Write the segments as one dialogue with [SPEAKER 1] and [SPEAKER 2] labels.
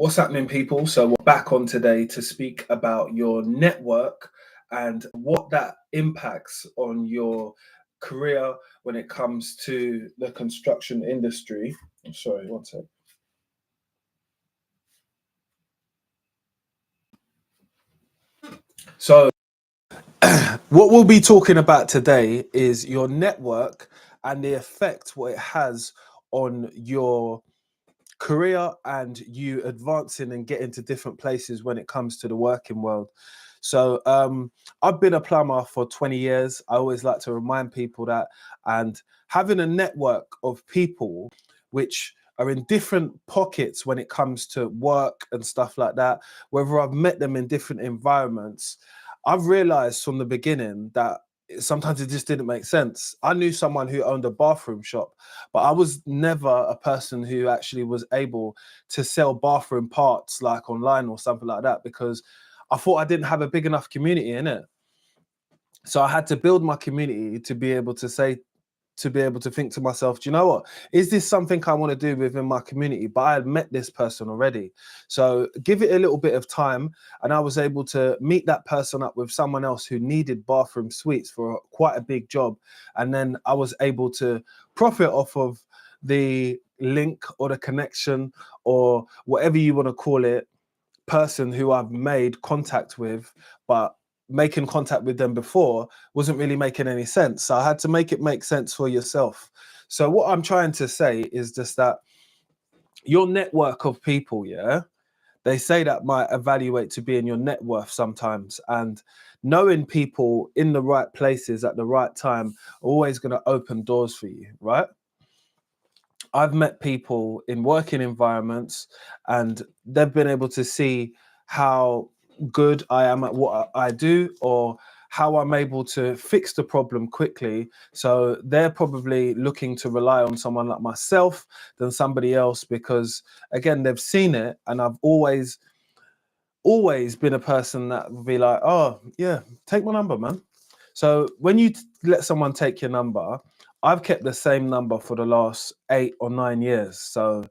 [SPEAKER 1] What's happening, people? So we're back on today to speak about your network and what that impacts on your career when it comes to the construction industry. I'm sorry, one sec. So what we'll be talking about today is your network and the effect what it has on your career and you advancing and getting to different places when it comes to the working world. So I've been a plumber for 20 years. I always like to remind people that, and having a network of people which are in different pockets when it comes to work and stuff like that, whether I've met them in different environments, I've realized from the beginning that sometimes it just didn't make sense. I knew someone who owned a bathroom shop, but I was never a person who actually was able to sell bathroom parts like online or something like that, because I thought I didn't have a big enough community in it. So I had to build my community to be able to think to myself, do you know what? Is this something I want to do within my community? But I had met this person already. So give it a little bit of time. And I was able to meet that person up with someone else who needed bathroom suites for quite a big job. And then I was able to profit off of the link or the connection or whatever you want to call it, person who I've made contact with, but making contact with them before wasn't really making any sense. So I had to make it make sense for yourself. So what I'm trying to say is just that your network of people, they say that might evaluate to be in your net worth sometimes. And knowing people in the right places at the right time are always going to open doors for you, right? I've met people in working environments and they've been able to see how good I am at what I do, or how I'm able to fix the problem quickly. So they're probably looking to rely on someone like myself than somebody else, because again, they've seen it. And I've always been a person that would be like, oh yeah, take my number, man. So when you let someone take your number, I've kept the same number for the last 8 or 9 years. So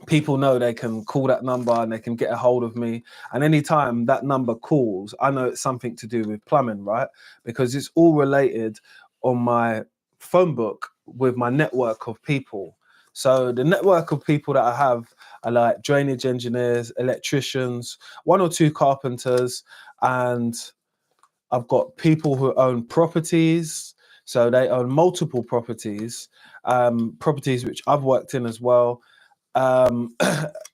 [SPEAKER 1] people know they can call that number and they can get a hold of me. And anytime that number calls, I know it's something to do with plumbing, right? Because it's all related on my phone book with my network of people. So the network of people that I have are like drainage engineers, electricians, 1 or 2 carpenters, and I've got people who own properties. So they own multiple properties, properties which I've worked in as well.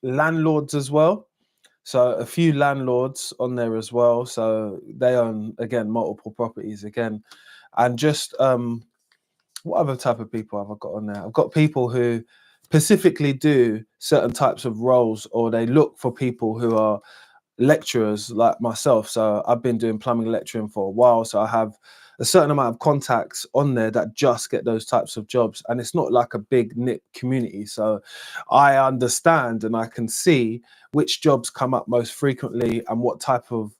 [SPEAKER 1] Landlords as well. So a few landlords on there as well. So they own, again, multiple properties again. And just what other type of people have I got on there? I've got people who specifically do certain types of roles, or they look for people who are lecturers like myself. So I've been doing plumbing lecturing for a while. So I have a certain amount of contacts on there that just get those types of jobs. And it's not like a big knit community. So I understand and I can see which jobs come up most frequently and what type of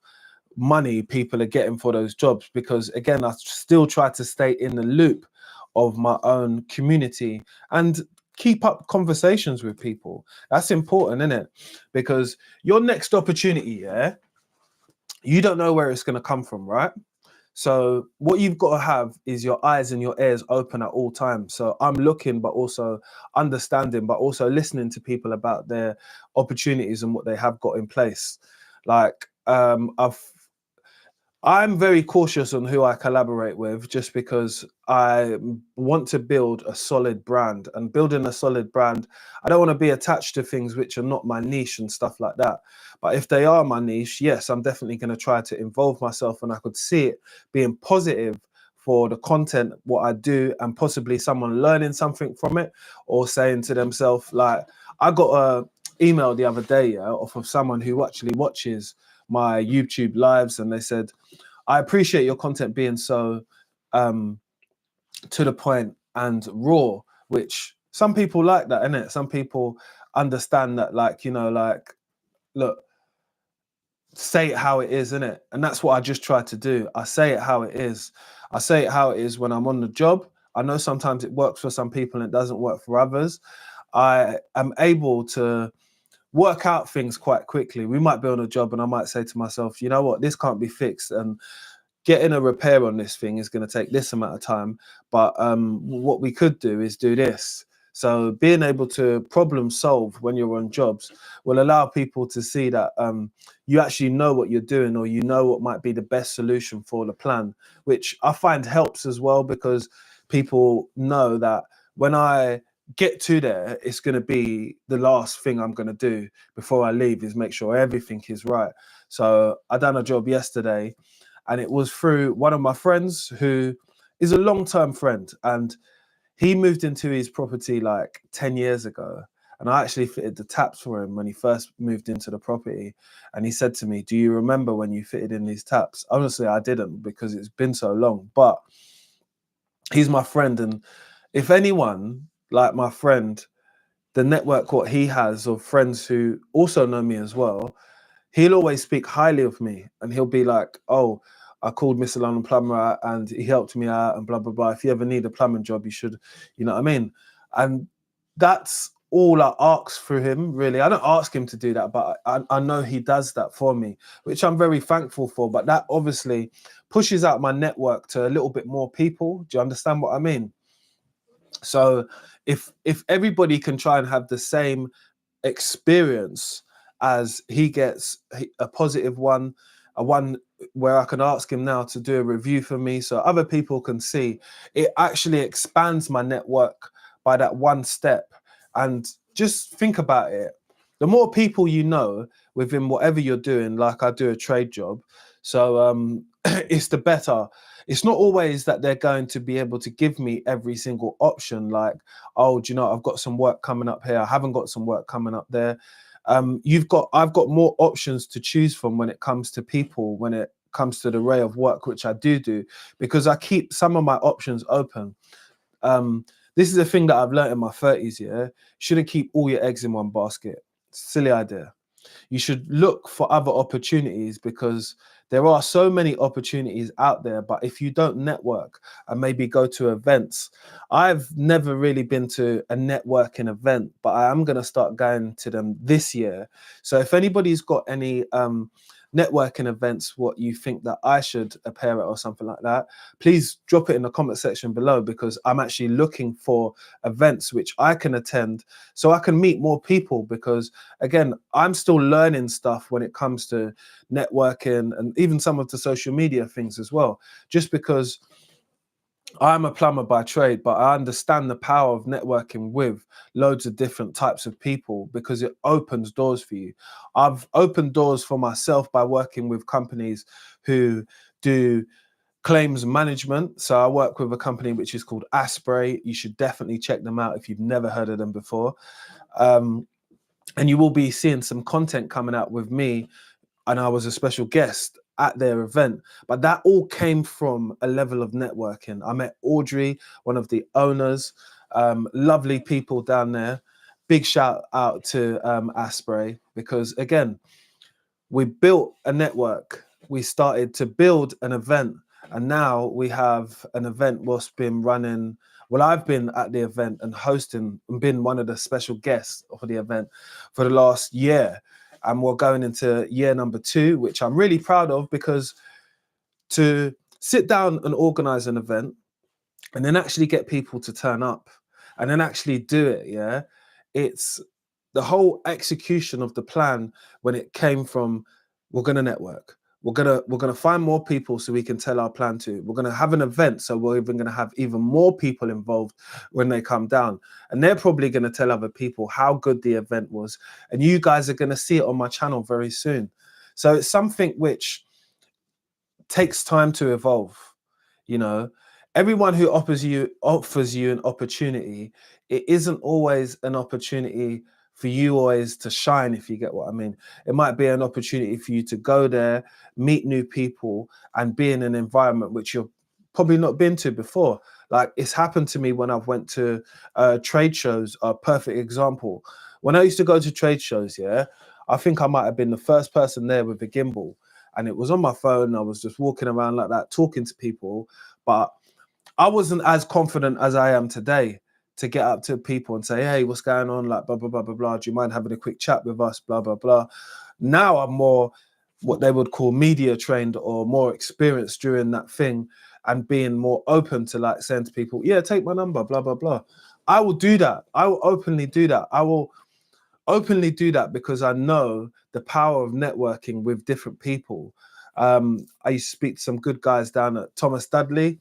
[SPEAKER 1] money people are getting for those jobs. Because again, I still try to stay in the loop of my own community and keep up conversations with people. That's important, isn't it? Because your next opportunity, you don't know where it's going to come from, right? So what you've got to have is your eyes and your ears open at all times. So I'm looking, but also understanding, but also listening to people about their opportunities and what they have got in place. Like I'm very cautious on who I collaborate with, just because I want to build a solid brand. And building a solid brand, I don't want to be attached to things which are not my niche and stuff like that. But if they are my niche, yes, I'm definitely going to try to involve myself, and I could see it being positive for the content, what I do, and possibly someone learning something from it, or saying to themselves, like, I got a email the other day, off of someone who actually watches my YouTube lives, and they said, I appreciate your content being so to the point and raw, which some people like that, innit? Some people understand that, like, like, look, say it how it is, innit? And that's what I just try to do. I say it how it is. I say it how it is when I'm on the job. I know sometimes it works for some people and it doesn't work for others. I am able to work out things quite quickly. We might be on a job and I might say to myself, you know what, this can't be fixed, and getting a repair on this thing is going to take this amount of time, but what we could do is do this. So being able to problem solve when you're on jobs will allow people to see that you actually know what you're doing, or you know what might be the best solution for the plan, which I find helps as well, because people know that when I get to there, it's going to be the last thing I'm going to do before I leave is make sure everything is right. So I done a job yesterday, and it was through one of my friends who is a long-term friend, and he moved into his property like 10 years ago, and I actually fitted the taps for him when he first moved into the property. And he said to me, do you remember when you fitted in these taps? Honestly, I didn't, because it's been so long, but he's my friend, and if anyone like my friend, the network what he has of friends who also know me as well, he'll always speak highly of me, and he'll be like, oh, I called Mr. London Plumber out and he helped me out and blah, blah, blah. If you ever need a plumbing job, you should, you know what I mean? And that's all I ask for him, really. I don't ask him to do that, but I know he does that for me, which I'm very thankful for. But that obviously pushes out my network to a little bit more people. Do you understand what I mean? So if everybody can try and have the same experience as he gets, a positive one, a one where I can ask him now to do a review for me so other people can see, it actually expands my network by that one step. And just think about it. The more people you know within whatever you're doing, like I do a trade job, so it's the better. It's not always that they're going to be able to give me every single option, like, oh, do you know, I've got some work coming up here, I haven't got some work coming up there. I've got more options to choose from when it comes to people, when it comes to the array of work which I do, because I keep some of my options open. This is a thing that I've learned in my 30s. Yeah, shouldn't keep all your eggs in one basket. Silly idea. You should look for other opportunities, because there are so many opportunities out there. But if you don't network and maybe go to events, I've never really been to a networking event, but I am going to start going to them this year. So if anybody's got any networking events what you think that I should appear at or something like that, please drop it in the comment section below, because I'm actually looking for events which I can attend so I can meet more people. Because again, I'm still learning stuff when it comes to networking and even some of the social media things as well, just because I'm a plumber by trade, but I understand the power of networking with loads of different types of people, because it opens doors for you. I've opened doors for myself by working with companies who do claims management. So I work with a company which is called Asprey. You should definitely check them out if you've never heard of them before. And you will be seeing some content coming out with me, and I was a special guest at their event. But that all came from a level of networking. I met Audrey, one of the owners, lovely people down there. Big shout out to Asprey, because again, we built a network. We started to build an event, and now we have an event what's been running. Well, I've been at the event and hosting and been one of the special guests for the event for the last year. And we're going into year number 2, which I'm really proud of, because to sit down and organize an event and then actually get people to turn up and then actually do it, yeah, it's the whole execution of the plan. When it came from, we're going to network, we're going to find more people so we can tell our plan to, we're going to have an event, so we're even going to have even more people involved when they come down, and they're probably going to tell other people how good the event was, and you guys are going to see it on my channel very soon. So it's something which takes time to evolve. You know, everyone who offers you an opportunity, it isn't always an opportunity for you always to shine, if you get what I mean. It might be an opportunity for you to go there, meet new people, and be in an environment which you've probably not been to before. Like, it's happened to me when I've went to trade shows. A perfect example, when I used to go to trade shows, yeah, I think I might have been the first person there with a gimbal, and it was on my phone. I was just walking around like that, talking to people, but I wasn't as confident as I am today. to get up to people and say, hey, what's going on? Like, blah, blah, blah, blah, blah. Do you mind having a quick chat with us? Blah, blah, blah. Now I'm more what they would call media trained or more experienced during that thing, and being more open to like saying to people, yeah, take my number, blah, blah, blah. I will do that. I will openly do that. I will openly do that because I know the power of networking with different people. I used to speak to some good guys down at Thomas Dudley,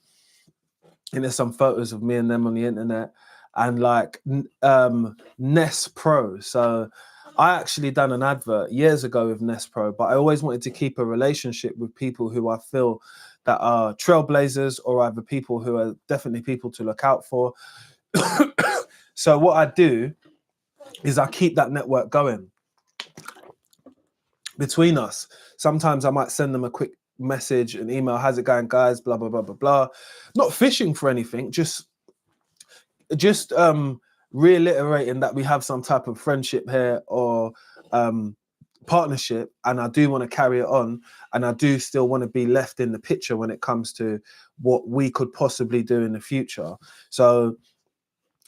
[SPEAKER 1] and there's some photos of me and them on the internet, and like Nest Pro. So I actually done an advert years ago with Nest Pro, but I always wanted to keep a relationship with people who I feel that are trailblazers, or either people who are definitely people to look out for. So what I do is I keep that network going between us. Sometimes I might send them a quick message, an email, how's it going, guys, blah, blah, blah, blah, blah. Not fishing for anything, just reiterating that we have some type of friendship here, or partnership, and I do want to carry it on, and I do still want to be left in the picture when it comes to what we could possibly do in the future. So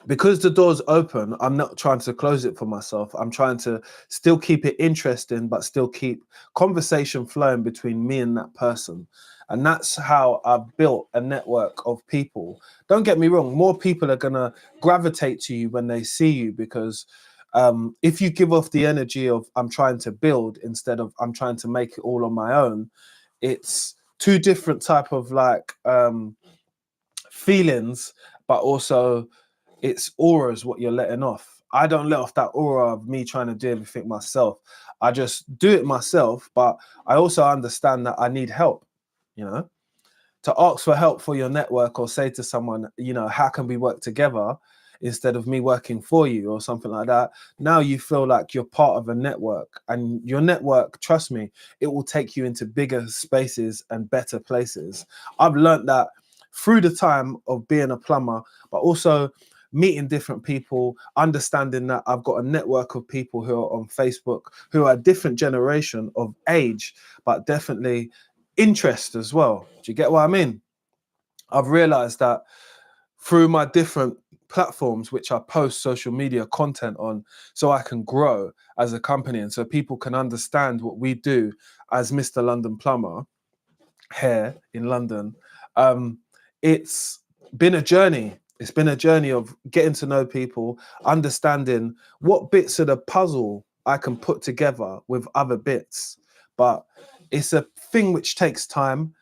[SPEAKER 1] because the door's open, I'm not trying to close it for myself. I'm trying to still keep it interesting, but still keep conversation flowing between me and that person. And that's how I've built a network of people. Don't get me wrong, more people are going to gravitate to you when they see you, because if you give off the energy of I'm trying to build instead of I'm trying to make it all on my own, it's two different type of like feelings, but also it's auras what you're letting off. I don't let off that aura of me trying to do everything myself. I just do it myself, but I also understand that I need help, you know, to ask for help for your network, or say to someone, you know, how can we work together instead of me working for you or something like that. Now you feel like you're part of a network, and your network, trust me, it will take you into bigger spaces and better places. I've learned that through the time of being a plumber, but also meeting different people, understanding that I've got a network of people who are on Facebook who are a different generation of age, but definitely interest as well. Do you get what I mean? I've realized that through my different platforms, which I post social media content on, so I can grow as a company and so people can understand what we do as Mr. London Plumber here in London. It's been a journey. It's been a journey of getting to know people, understanding what bits of the puzzle I can put together with other bits. But it's a thing which takes time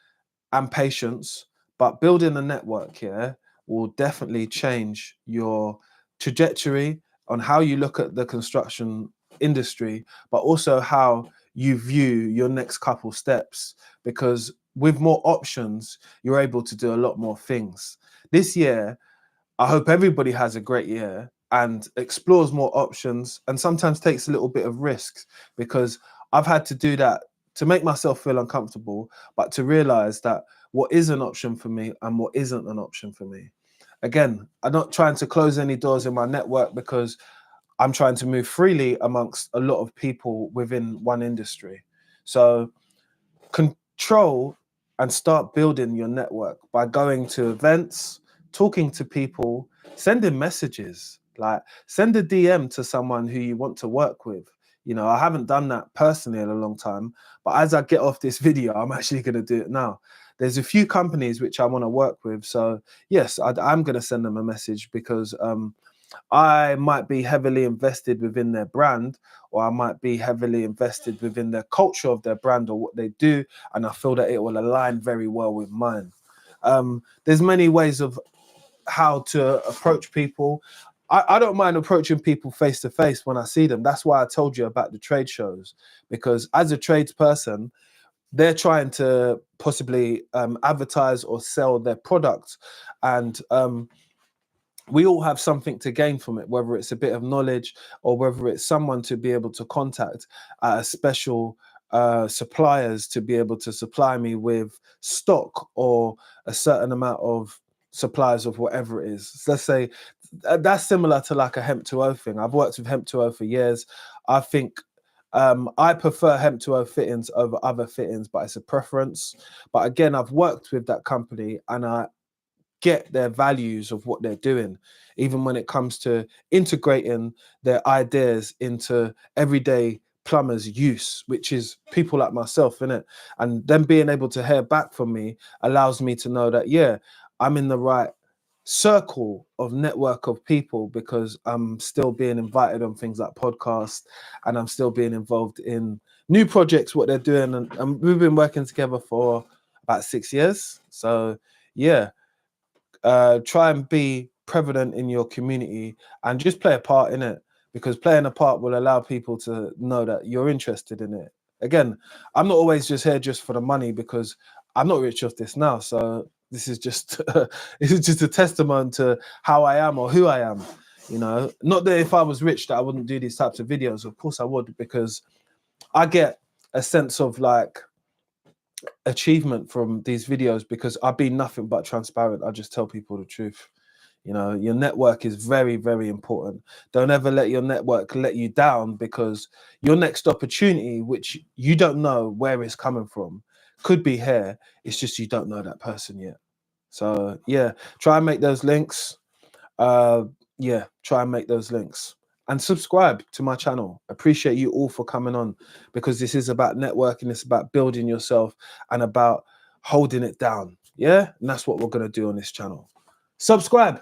[SPEAKER 1] and patience, but building a network here will definitely change your trajectory on how you look at the construction industry, but also how you view your next couple steps, because with more options, you're able to do a lot more things. This year, I hope everybody has a great year and explores more options, and sometimes takes a little bit of risks, because I've had to do that to make myself feel uncomfortable, but to realize that what is an option for me and what isn't an option for me. Again, I'm not trying to close any doors in my network, because I'm trying to move freely amongst a lot of people within one industry. So control and start building your network by going to events, talking to people, sending messages, like send a DM to someone who you want to work with. You know, I haven't done that personally in a long time, but as I get off this video, I'm actually going to do it now. There's a few companies which I want to work with. So yes, I'm going to send them a message, because I might be heavily invested within their brand, or I might be heavily invested within their culture of their brand or what they do, and I feel that it will align very well with mine. There's many ways of how to approach people. I don't mind approaching people face to face when I see them. That's why I told you about the trade shows, because as a tradesperson, they're trying to possibly advertise or sell their products, and we all have something to gain from it, whether it's a bit of knowledge or whether it's someone to be able to contact special suppliers to be able to supply me with stock or a certain amount of supplies of whatever it is. So let's say that's similar to like a hemp 2.0 thing. I've worked with hemp 2.0 for years. I think I prefer hemp 2.0 fittings over other fittings, but it's a preference. But again, I've worked with that company, and get their values of what they're doing, even when it comes to integrating their ideas into everyday plumbers use, which is people like myself, innit? And them being able to hear back from me allows me to know that, yeah, I'm in the right circle of network of people, because I'm still being invited on things like podcasts, and I'm still being involved in new projects, what they're doing. And we've been working together for about 6 years. So yeah, try and be prevalent in your community and just play a part in it, because playing a part will allow people to know that you're interested in it. Again, I'm not always just here just for the money, because I'm not rich off this now. So this is just this is just a testament to how I am or who I am. You know, not that if I was rich that I wouldn't do these types of videos. Of course I would, because I get a sense of like achievement from these videos, because I've been nothing but transparent. I just tell people the truth. You know, your network is very, very important. Don't ever let your network let you down, because your next opportunity, which you don't know where it's coming from, could be here. It's just you don't know that person yet. So yeah, try and make those links. Uh, yeah, try and make those links and subscribe to my channel. Appreciate you all for coming on, because this is about networking. It's about building yourself and about holding it down. Yeah, and that's what we're gonna do on this channel. Subscribe.